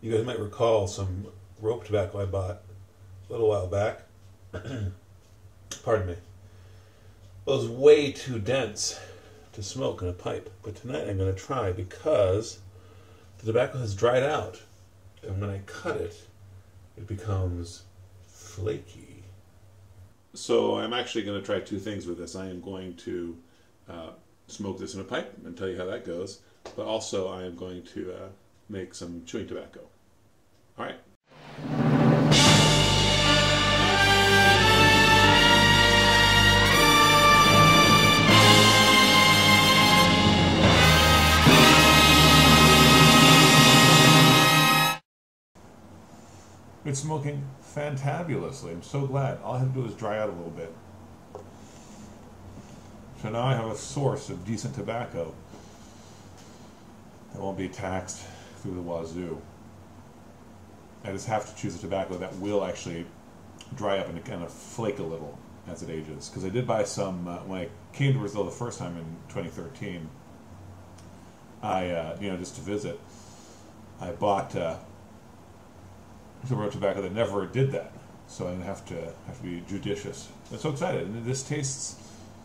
You guys might recall some rope tobacco I bought a little while back. Pardon me. Well, it was way too dense to smoke in a pipe, but tonight I'm going to try because the tobacco has dried out, and when I cut it, it becomes flaky. So I'm actually going to try two things with this. I am going to smoke this in a pipe and tell you how that goes, but also I am going to make some chewing tobacco. All right. It's smoking fantabulously. I'm so glad. All I have to do is dry out a little bit. So now I have a source of decent tobacco that won't be taxed through the wazoo. I just have to choose a tobacco that will actually dry up and kind of flake a little as it ages. Because I did buy some when I came to Brazil the first time in 2013. Just to visit, I bought some road tobacco that never did that. So I have to be judicious. I'm so excited, and this tastes.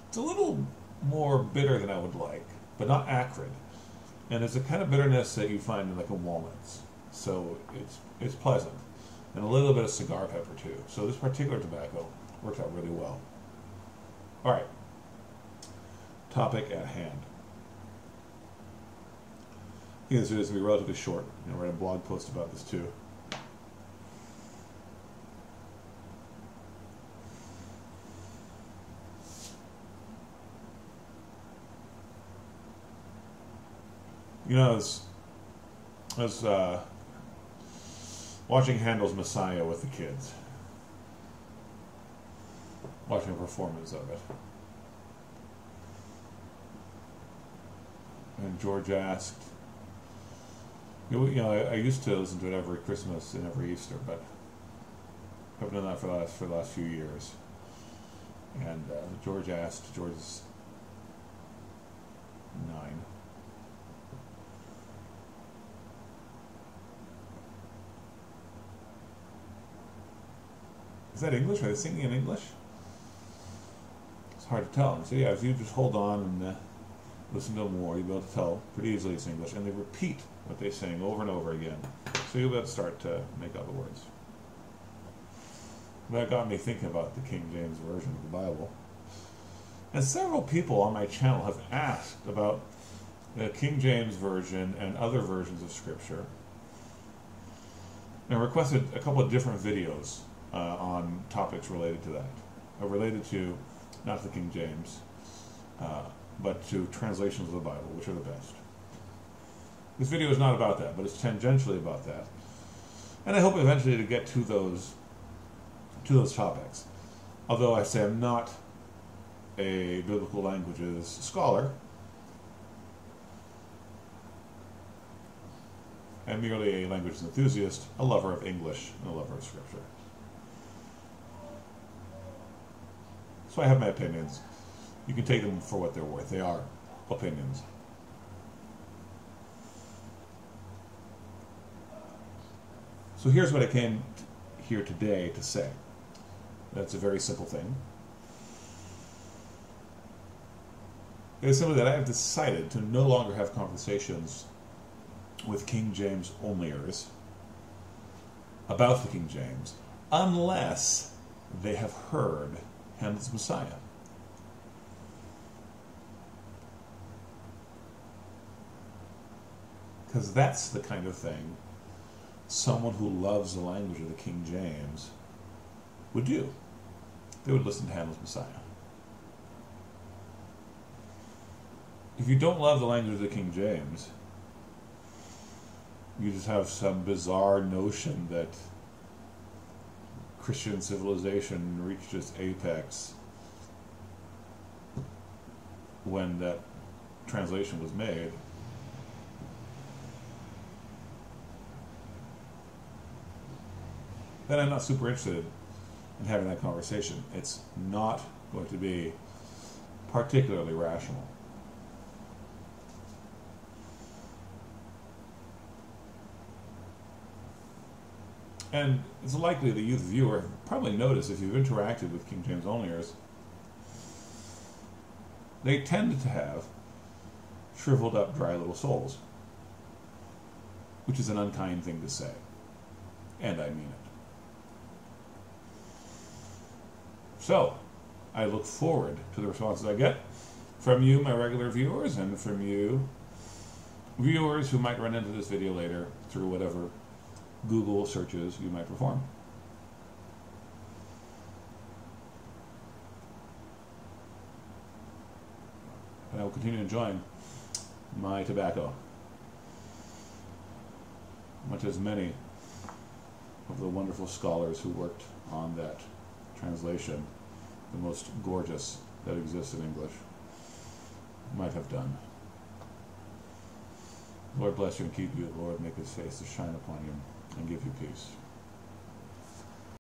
It's a little more bitter than I would like, but not acrid. And it's a kind of bitterness that you find in like a walnuts. So it's pleasant. And a little bit of cigar pepper too. So this particular tobacco works out really well. Alright. Topic at hand. I think this video is going to be relatively short. I'm going to write a blog post about this too. You know, I was watching Handel's Messiah with the kids, watching a performance of it, and George asked, I used to listen to it every Christmas and every Easter, but I haven't done that for the last few years. And George asked, George is 9. Is that English? Are they singing in English? It's hard to tell. So yeah, if you just hold on and listen to them more, you'll be able to tell pretty easily it's English. And they repeat what they sing over and over again. So you'll be able to start to make out the words. That got me thinking about the King James Version of the Bible. And several people on my channel have asked about the King James Version and other versions of Scripture. And requested a couple of different videos on topics related to that, related to not the King James, but to translations of the Bible, which are the best. This video is not about that, but it's tangentially about that, and I hope eventually to get to those topics. Although I say I'm not a biblical languages scholar, I'm merely a languages enthusiast, a lover of English, and a lover of Scripture. So I have my opinions. You can take them for what they're worth. They are opinions. So here's what I came here today to say. That's a very simple thing. It is simply that I have decided to no longer have conversations with King James onlyers about the King James unless they have heard Handel's Messiah. Because that's the kind of thing someone who loves the language of the King James would do. They would listen to Handel's Messiah. If you don't love the language of the King James, you just have some bizarre notion that Christian civilization reached its apex when that translation was made. Then I'm not super interested in having that conversation. It's not going to be particularly rational. And it's likely the youth viewer probably noticed if you've interacted with King James onlyers, they tend to have shriveled up, dry little souls, which is an unkind thing to say, and I mean it. So, I look forward to the responses I get from you, my regular viewers, and from you, viewers who might run into this video later through whatever Google searches you might perform. And I will continue enjoying my tobacco, much as many of the wonderful scholars who worked on that translation, the most gorgeous that exists in English, might have done. Lord bless you and keep you. Lord make his face to shine upon you and give you peace.